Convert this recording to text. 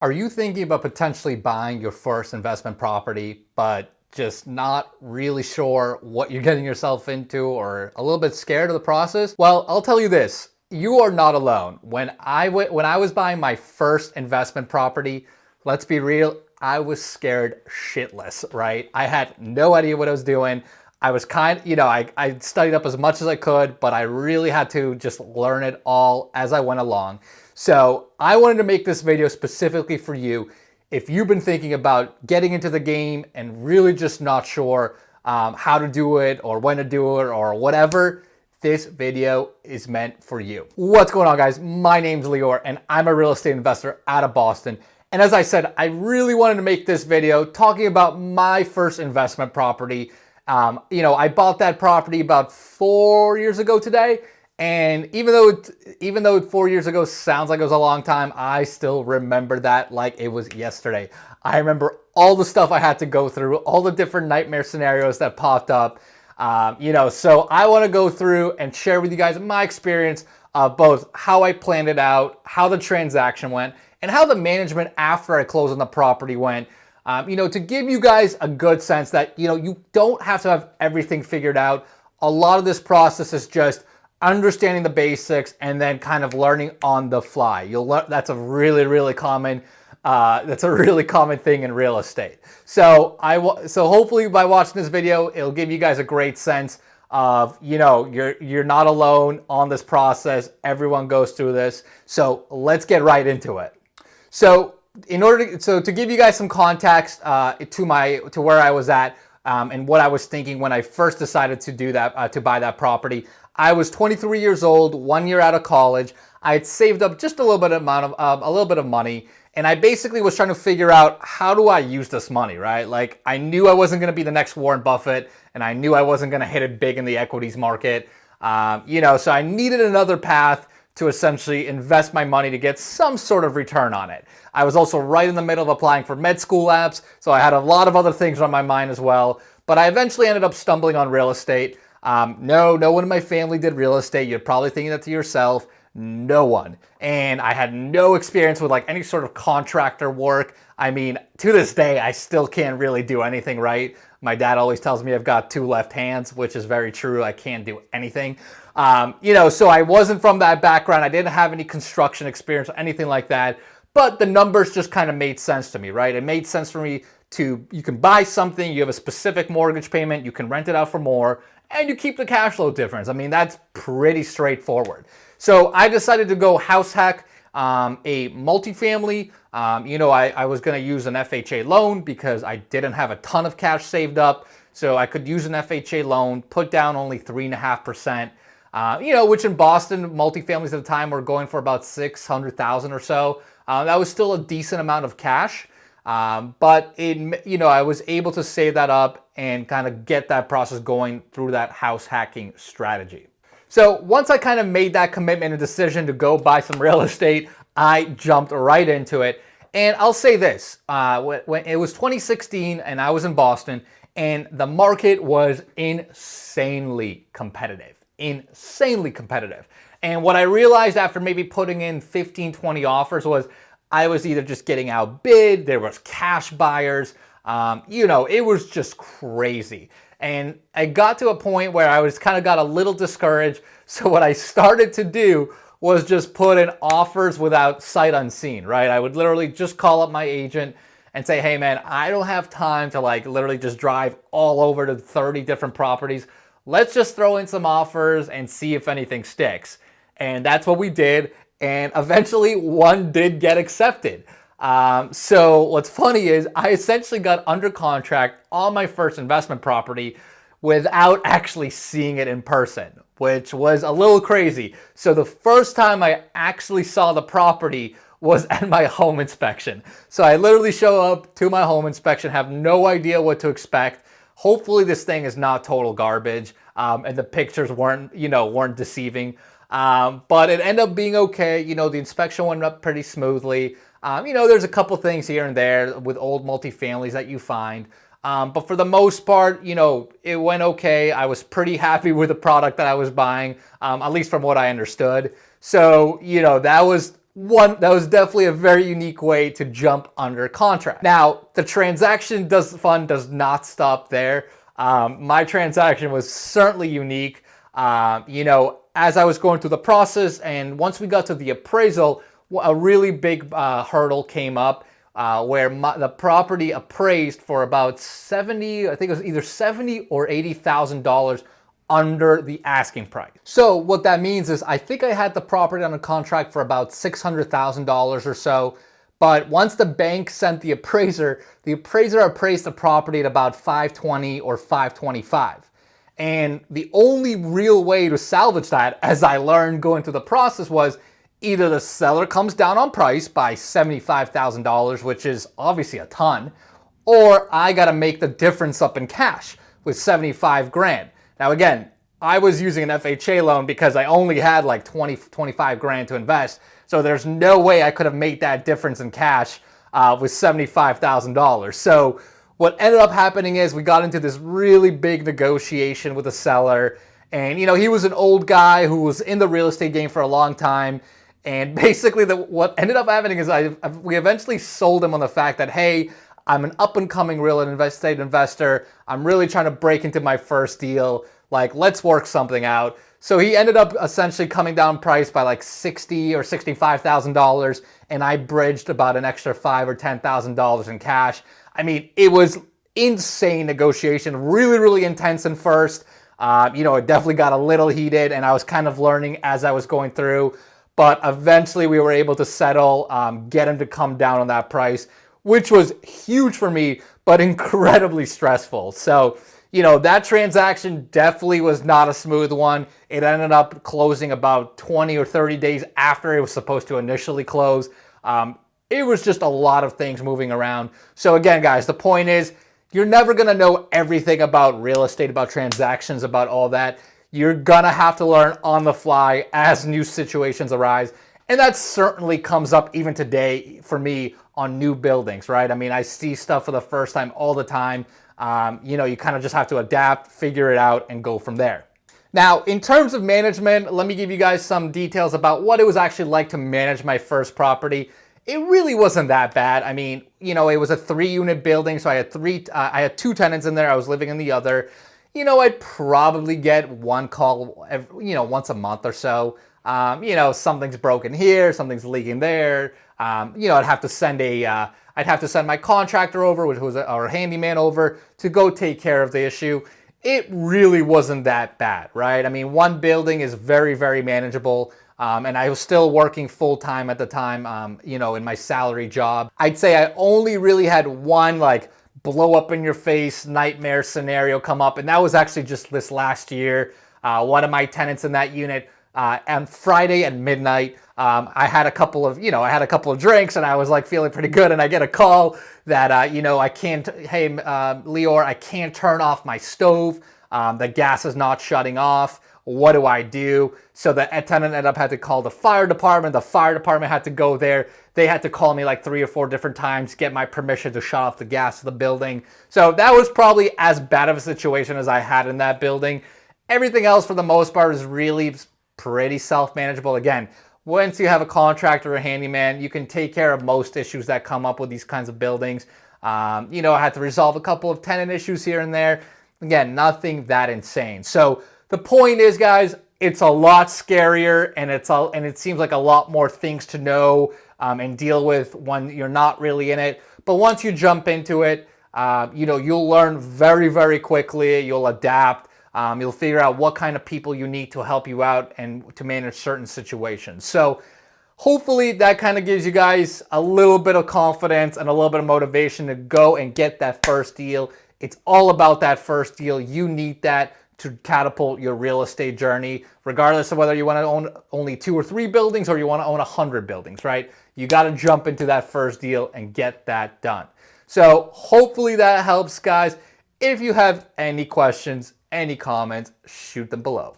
Are you thinking about potentially buying your first investment property, but just not really sure what you're getting yourself into or a little bit scared of the process? Well, I'll tell you this, you are not alone. When I was buying my first investment property, let's be real, I was scared shitless, right? I had no idea what I was doing. I was I studied up as much as I could, but I really had to just learn it all as I went along. So I wanted to make this video specifically for you. If you've been thinking about getting into the game and really just not sure how to do it or when to do it or whatever, this video is meant for you. What's going on, guys? My name's Lior and I'm a real estate investor out of Boston. And as I said, I really wanted to make this video talking about my first investment property. I bought that property about 4 years ago today. And even though 4 years ago sounds like it was a long time, I still remember that like it was yesterday. I remember all the stuff I had to go through, all the different nightmare scenarios that popped up. So I want to go through and share with you guys my experience of both how I planned it out, how the transaction went, and how the management after I closed on the property went. To give you guys a good sense that, you don't have to have everything figured out. A lot of this process is just understanding the basics and then kind of learning on the fly. You'll learn that's a really common thing in real estate. So hopefully by watching this video, it'll give you guys a great sense of, you're not alone on this process. Everyone goes through this. So let's get right into it. So to give you guys some context to where I was at and what I was thinking when I first decided to do that, to buy that property. I was 23 years old, 1 year out of college. I had saved up just a little bit of money, and I basically was trying to figure out, how do I use this money, right? Like, I knew I wasn't going to be the next Warren Buffett, and I knew I wasn't going to hit it big in the equities market. So I needed another path to essentially invest my money to get some sort of return on it. I was also right in the middle of applying for med school apps, so I had a lot of other things on my mind as well. But I eventually ended up stumbling on real estate. No one in my family did real estate. You're probably thinking that to yourself. No one. And I had no experience with like any sort of contractor work. I mean, to this day, I still can't really do anything right. My dad always tells me I've got two left hands, which is very true. I can't do anything. So I wasn't from that background. I didn't have any construction experience or anything like that. But the numbers just kind of made sense to me, right? It made sense for me you can buy something, you have a specific mortgage payment, you can rent it out for more, and you keep the cash flow difference. I mean, that's pretty straightforward. So I decided to go house hack a multifamily. I was going to use an FHA loan because I didn't have a ton of cash saved up. So I could use an FHA loan, put down only 3.5%, which in Boston, multifamilies at the time were going for about $600,000 or so. That was still a decent amount of cash. But I was able to save that up and kind of get that process going through that house hacking strategy. So once I kind of made that commitment and decision to go buy some real estate, I jumped right into it. And I'll say this, when it was 2016 and I was in Boston, and the market was insanely competitive. And what I realized after maybe putting in 15, 20 offers was I was either just getting outbid, there was cash buyers, it was just crazy. And I got to a point where I was kind of got a little discouraged. So what I started to do was just put in offers without sight unseen, right? I would literally just call up my agent and say, hey man, I don't have time to like literally just drive all over to 30 different properties. Let's just throw in some offers and see if anything sticks. And that's what we did. And eventually one did get accepted. So what's funny is I essentially got under contract on my first investment property without actually seeing it in person, which was a little crazy. So the first time I actually saw the property was at my home inspection. So I literally show up to my home inspection, have no idea what to expect. Hopefully this thing is not total garbage, and the pictures weren't deceiving. But it ended up being okay. The inspection went up pretty smoothly. There's a couple things here and there with old multifamilies that you find. But for the most part, it went okay. I was pretty happy with the product that I was buying, at least from what I understood. So, that was definitely a very unique way to jump under contract. Now, the transaction fun does not stop there. My transaction was certainly unique. As I was going through the process, and once we got to the appraisal, a really big hurdle came up where the property appraised for about 70, I think it was either 70 or $80,000 under the asking price. So what that means is I think I had the property on a contract for about $600,000 or so. But once the bank sent the appraiser appraised the property at about 520 or 525. And the only real way to salvage that, as I learned going through the process, was either the seller comes down on price by $75,000, which is obviously a ton, or I got to make the difference up in cash with 75 grand. Now again, I was using an FHA loan because I only had like 25 grand to invest. So there's no way I could have made that difference in cash with $75,000. So what ended up happening is we got into this really big negotiation with the seller. And he was an old guy who was in the real estate game for a long time. And basically what ended up happening is we eventually sold him on the fact that, hey, I'm an up-and-coming real estate investor. I'm really trying to break into my first deal. Like, let's work something out. So he ended up essentially coming down price by like $60,000 or $65,000, and I bridged about an extra $5,000 or $10,000 in cash. I mean, it was insane negotiation, really, really intense in first. It definitely got a little heated, and I was kind of learning as I was going through. But eventually we were able to settle, get him to come down on that price, which was huge for me, but incredibly stressful. So, that transaction definitely was not a smooth one. It ended up closing about 20 or 30 days after it was supposed to initially close. It was just a lot of things moving around. So again, guys, the point is, you're never going to know everything about real estate, about transactions, about all that. You're going to have to learn on the fly as new situations arise. And that certainly comes up even today for me on new buildings, right? I mean, I see stuff for the first time all the time. You kind of just have to adapt, figure it out, and go from there. Now, in terms of management, let me give you guys some details about what it was actually like to manage my first property. It really wasn't that bad. I mean, it was a 3-unit building, so I had 2 tenants in there. I was living in the other. I'd probably get one call, once a month or so. Something's broken here, something's leaking there. I'd have to send my contractor over, which was our handyman over, to go take care of the issue. It really wasn't that bad, right? I mean, one building is very, very manageable. And I was still working full time at the time, in my salary job. I'd say I only really had one blow up in your face nightmare scenario come up. And that was actually just this last year. One of my tenants in that unit, on Friday at midnight, I had a couple of drinks and I was feeling pretty good. And I get a call that, I can't, hey, Lior, I can't turn off my stove. The gas is not shutting off. What do I do? So the tenant ended up had to call the fire department. The fire department had to go there. They had to call me 3 or 4 different times, get my permission to shut off the gas of the building. So that was probably as bad of a situation as I had in that building. Everything else for the most part is really pretty self-manageable. Again, once you have a contractor or a handyman, you can take care of most issues that come up with these kinds of buildings. I had to resolve a couple of tenant issues here and there. Again, nothing that insane. So the point is, guys, it's a lot scarier, and it seems like a lot more things to know and deal with when you're not really in it. But once you jump into it, you'll learn very, very quickly. You'll adapt. You'll figure out what kind of people you need to help you out and to manage certain situations. So hopefully that kind of gives you guys a little bit of confidence and a little bit of motivation to go and get that first deal. It's all about that first deal. You need that to catapult your real estate journey, regardless of whether you want to own only 2 or 3 buildings or you want to own 100 buildings, right? You got to jump into that first deal and get that done. So hopefully that helps, guys. If you have any questions, any comments, shoot them below.